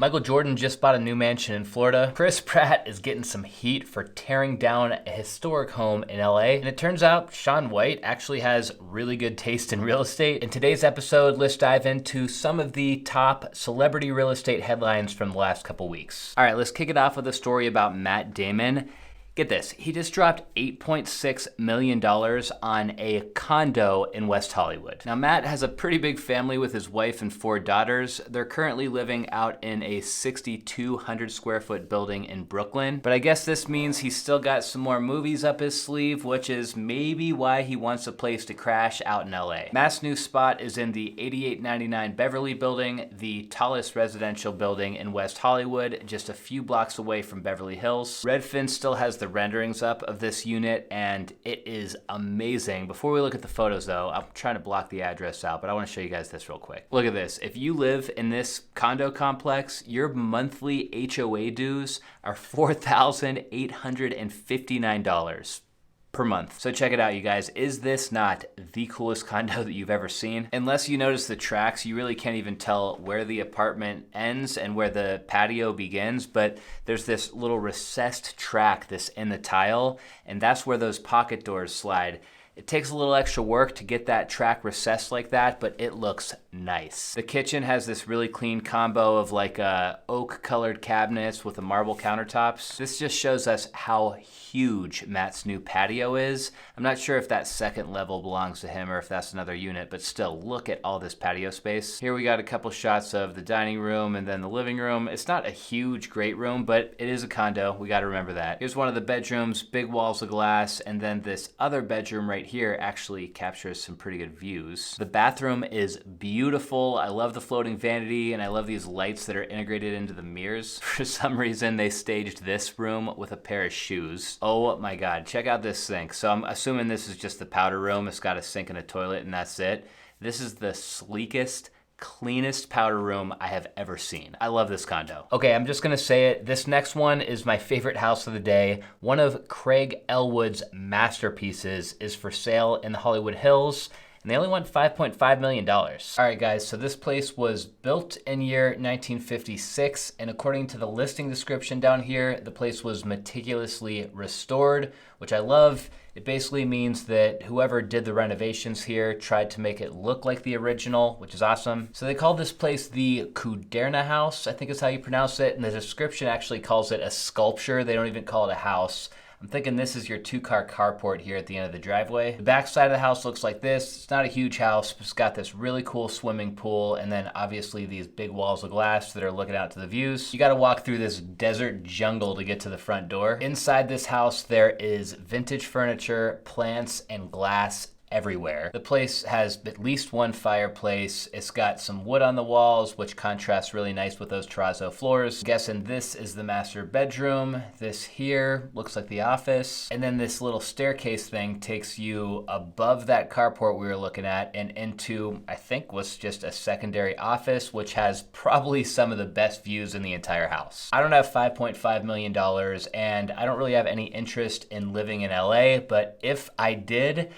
Michael Jordan just bought a new mansion in Florida. Chris Pratt is getting some heat for tearing down a historic home in LA. And it turns out Shaun actually has really good taste in real estate. In today's episode, let's dive into some of the top celebrity real estate headlines from the last couple weeks. All right, let's kick it off with a story about Matt Damon. Get this, he just dropped $8.6 million on a condo in West Hollywood. Now, Matt has a pretty big family with his wife and 4 daughters. They're currently living out in a 6,200 square foot building in Brooklyn. But I guess this means he's still got some more movies up his sleeve, which is maybe why he wants a place to crash out in LA. Matt's new spot is in the 8899 Beverly building, the tallest residential building in West Hollywood, just a few blocks away from Beverly Hills. Redfin still has the renderings up of this unit, and it is amazing. Before we look at the photos though, I'm trying to block the address out, but I want to show you guys this real quick. Look at this. If you live in this condo complex, your monthly HOA dues are $4,859 per month. So check it out, you guys. Is this not the coolest condo that you've ever seen? Unless you notice the tracks, you really can't even tell where the apartment ends and where the patio begins, but there's this little recessed track that's in the tile, and that's where those pocket doors slide. It takes a little extra work to get that track recessed like that, but it looks nice. The kitchen has this really clean combo of like oak colored cabinets with the marble countertops. This just shows us how huge Matt's new patio is. I'm not sure if that second level belongs to him or if that's another unit, but still, look at all this patio space. Here we got a couple shots of the dining room and then the living room. It's not a huge, great room, but it is a condo. We got to remember that. Here's one of the bedrooms, big walls of glass, and then this other bedroom right here actually captures some pretty good views. The bathroom is beautiful. I love the floating vanity, and I love these lights that are integrated into the mirrors. For some reason, they staged this room with a pair of shoes. Oh my God, check out this sink. So I'm assuming this is just the powder room. It's got a sink and a toilet, and that's it. This is the sleekest, cleanest powder room I have ever seen. I love this condo. Okay, I'm just gonna say it. This next one is my favorite house of the day. One of Craig Ellwood's masterpieces is for sale in the Hollywood Hills, and they only want $5.5 million. All right, guys, so this place was built in year 1956, and according to the listing description down here, the place was meticulously restored, which I love. It basically means that whoever did the renovations here tried to make it look like the original, which is awesome. So they call this place the Kuderna House, I think is how you pronounce it, and the description actually calls it a sculpture. They don't even call it a house. I'm thinking this is your 2-car carport here at the end of the driveway. The back side of the house looks like this. It's not a huge house, but it's got this really cool swimming pool, and then obviously these big walls of glass that are looking out to the views. You gotta walk through this desert jungle to get to the front door. Inside this house, there is vintage furniture, plants, and glass everywhere. The place has at least one fireplace. It's got some wood on the walls, which contrasts really nice with those terrazzo floors. I'm guessing this is the master bedroom. This here looks like the office. And then this little staircase thing takes you above that carport we were looking at and into, I think, was just a secondary office, which has probably some of the best views in the entire house. I don't have $5.5 million, and I don't really have any interest in living in LA, but if I did,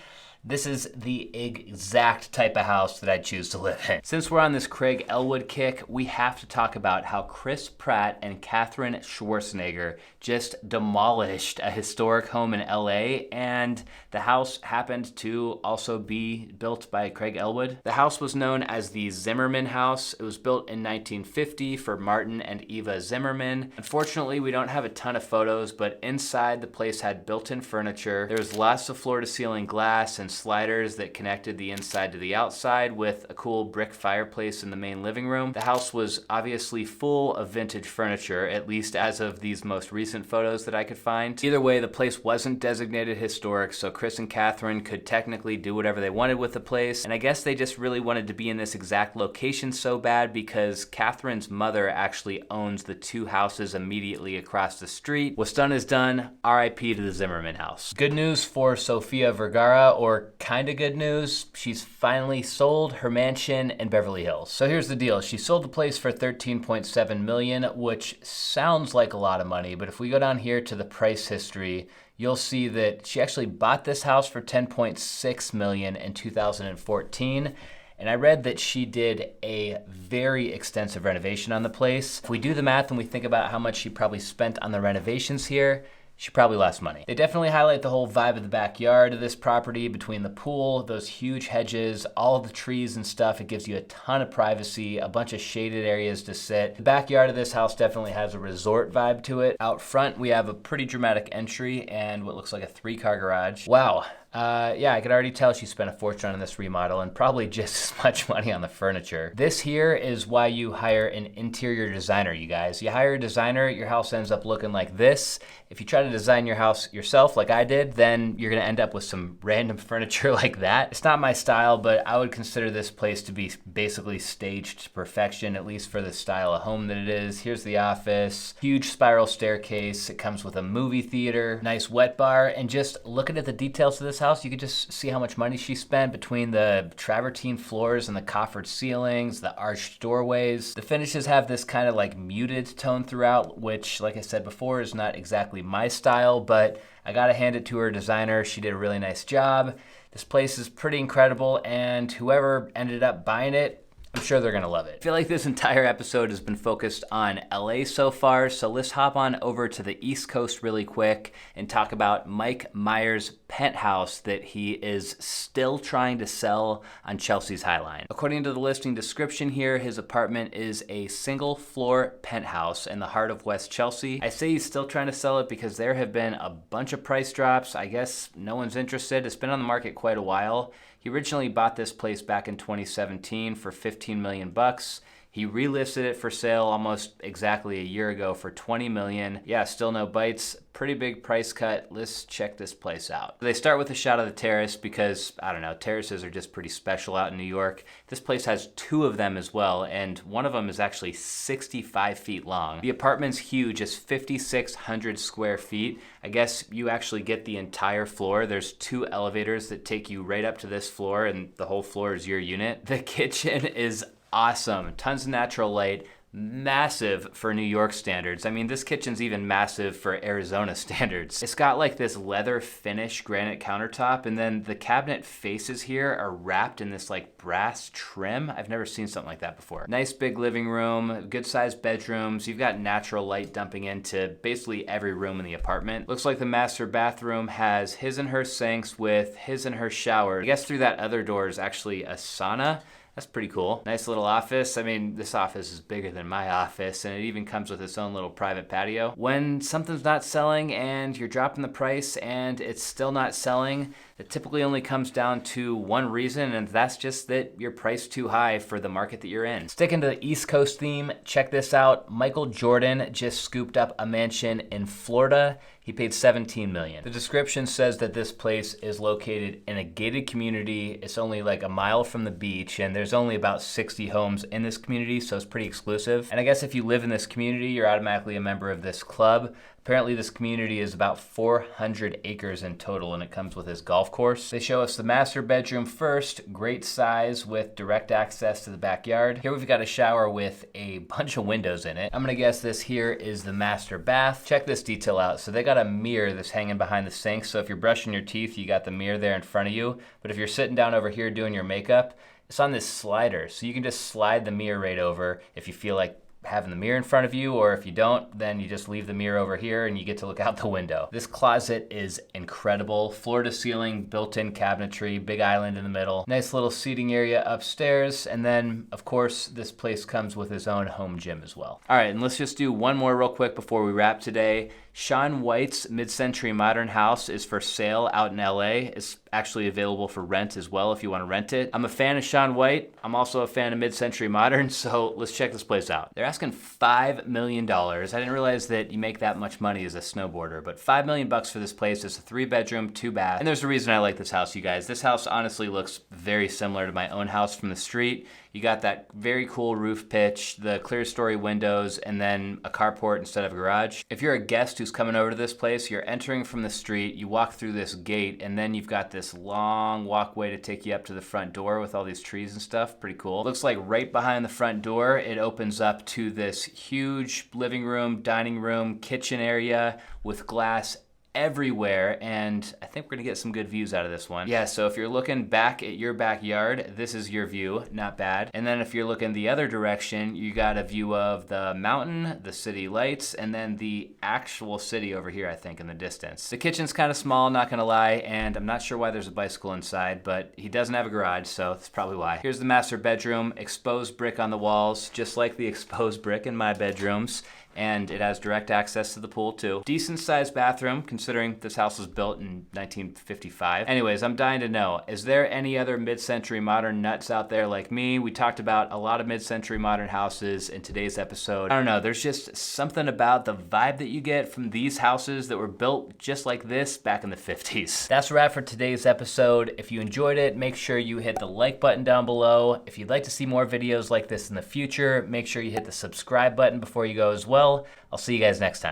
this is the exact type of house that I'd choose to live in. Since we're on this Craig Ellwood kick, we have to talk about how Chris Pratt and Katherine Schwarzenegger just demolished a historic home in LA, and the house happened to also be built by Craig Ellwood. The house was known as the Zimmerman House. It was built in 1950 for Martin and Eva Zimmerman. Unfortunately, we don't have a ton of photos, but inside the place had built-in furniture. There was lots of floor-to-ceiling glass and sliders that connected the inside to the outside with a cool brick fireplace in the main living room. The house was obviously full of vintage furniture, at least as of these most recent photos that I could find. Either way, the place wasn't designated historic, so Chris and Katherine could technically do whatever they wanted with the place, and I guess they just really wanted to be in this exact location so bad because Katherine's mother actually owns the 2 houses immediately across the street. What's done is done. RIP to the Zimmerman house. Good news for Sofia Vergara, or kind of good news. She's finally sold her mansion in Beverly Hills. So here's the deal. She sold the place for $13.7 million, which sounds like a lot of money, but if we go down here to the price history, you'll see that she actually bought this house for $10.6 million in 2014. And I read that she did a very extensive renovation on the place. If we do the math and we think about how much she probably spent on the renovations here, she probably lost money. They definitely highlight the whole vibe of the backyard of this property, between the pool, those huge hedges, all of the trees and stuff. It gives you a ton of privacy, a bunch of shaded areas to sit. The backyard of this house definitely has a resort vibe to it. Out front, we have a pretty dramatic entry and what looks like a 3-car garage. Wow. Yeah, I could already tell she spent a fortune on this remodel and probably just as much money on the furniture. This here is why you hire an interior designer, you guys. You hire a designer, your house ends up looking like this. If you try to design your house yourself like I did, then you're gonna end up with some random furniture like that. It's not my style, but I would consider this place to be basically staged to perfection, at least for the style of home that it is. Here's the office, huge spiral staircase. It comes with a movie theater, nice wet bar, and just looking at the details of this house, you could just see how much money she spent between the travertine floors and the coffered ceilings, the arched doorways. The finishes have this kind of like muted tone throughout, which, like I said before, is not exactly my style, but I gotta hand it to her designer. She did a really nice job. This place is pretty incredible, and whoever ended up buying it, I'm sure they're gonna love it. I feel like this entire episode has been focused on LA so far, so let's hop on over to the East Coast really quick and talk about Mike Myers' penthouse that he is still trying to sell on Chelsea's Highline. According to the listing description here, his apartment is a single floor penthouse in the heart of West Chelsea. I say he's still trying to sell it because there have been a bunch of price drops. I guess no one's interested. It's been on the market quite a while. He originally bought this place back in 2017 for 15 million bucks. He relisted it for sale almost exactly a year ago for 20 million. Yeah, still no bites. Pretty big price cut. Let's check this place out. They start with a shot of the terrace because, I don't know, terraces are just pretty special out in New York. This place has 2 of them as well, and one of them is actually 65 feet long. The apartment's huge. It's 5,600 square feet. I guess you actually get the entire floor. There's 2 elevators that take you right up to this floor, and the whole floor is your unit. The kitchen is awesome. Tons of natural light. Massive for New York standards. I mean, this kitchen's even massive for Arizona standards. It's got like this leather finish granite countertop, and then the cabinet faces here are wrapped in this like brass trim. I've never seen something like that before. Nice big living room, good sized bedrooms. You've got natural light dumping into basically every room in the apartment. Looks like the master bathroom has his and her sinks with his and her shower. I guess through that other door is actually a sauna. That's pretty cool. Nice little office. I mean, this office is bigger than my office, and it even comes with its own little private patio. When something's not selling and you're dropping the price and it's still not selling, it typically only comes down to one reason, and that's just that you're priced too high for the market that you're in. Sticking to the East Coast theme, check this out. Michael Jordan just scooped up a mansion in Florida. He paid $17 million. The description says that this place is located in a gated community. It's only like a mile from the beach, and there's only about 60 homes in this community, so it's pretty exclusive. And I guess if you live in this community, you're automatically a member of this club. Apparently this community is about 400 acres in total, and it comes with this golf course. They show us the master bedroom first, great size with direct access to the backyard. Here we've got a shower with a bunch of windows in it. I'm gonna guess this here is the master bath. Check this detail out. So they got a mirror that's hanging behind the sink, so if you're brushing your teeth, you got the mirror there in front of you. But if you're sitting down over here doing your makeup, it's on this slider, so you can just slide the mirror right over if you feel like having the mirror in front of you, or if you don't, then you just leave the mirror over here and you get to look out the window. This closet is incredible. Floor to ceiling, built-in cabinetry, big island in the middle. Nice little seating area upstairs, and then, of course, this place comes with its own home gym as well. All right, and let's just do one more real quick before we wrap today. Shaun White's Midcentury Modern House is for sale out in LA. It's actually available for rent as well if you want to rent it. I'm a fan of Shaun White. I'm also a fan of Midcentury Modern, so let's check this place out. They're asking $5 million. I didn't realize that you make that much money as a snowboarder, but $5 million for this place. It's a 3-bedroom, 2-bath. And there's a reason I like this house, you guys. This house honestly looks very similar to my own house from the street. You got that very cool roof pitch, the clear story windows, and then a carport instead of a garage. If you're a guest who's coming over to this place, you're entering from the street, you walk through this gate, and then you've got this long walkway to take you up to the front door with all these trees and stuff. Pretty cool. Looks like right behind the front door, it opens up to this huge living room, dining room, kitchen area with glass everywhere, and I think we're gonna get some good views out of this one. Yeah, so if you're looking back at your backyard, this is your view, not bad. And then if you're looking the other direction, you got a view of the mountain, the city lights, and then the actual city over here, I think, in the distance. The kitchen's kind of small, not gonna lie, and I'm not sure why there's a bicycle inside, but he doesn't have a garage, so that's probably why. Here's the master bedroom, exposed brick on the walls, just like the exposed brick in my bedrooms. And it has direct access to the pool too. Decent sized bathroom, considering this house was built in 1955. Anyways, I'm dying to know, is there any other mid-century modern nuts out there like me? We talked about a lot of mid-century modern houses in today's episode. I don't know, there's just something about the vibe that you get from these houses that were built just like this back in the 50s. That's a wrap for today's episode. If you enjoyed it, make sure you hit the like button down below. If you'd like to see more videos like this in the future, make sure you hit the subscribe button before you go as well. I'll see you guys next time.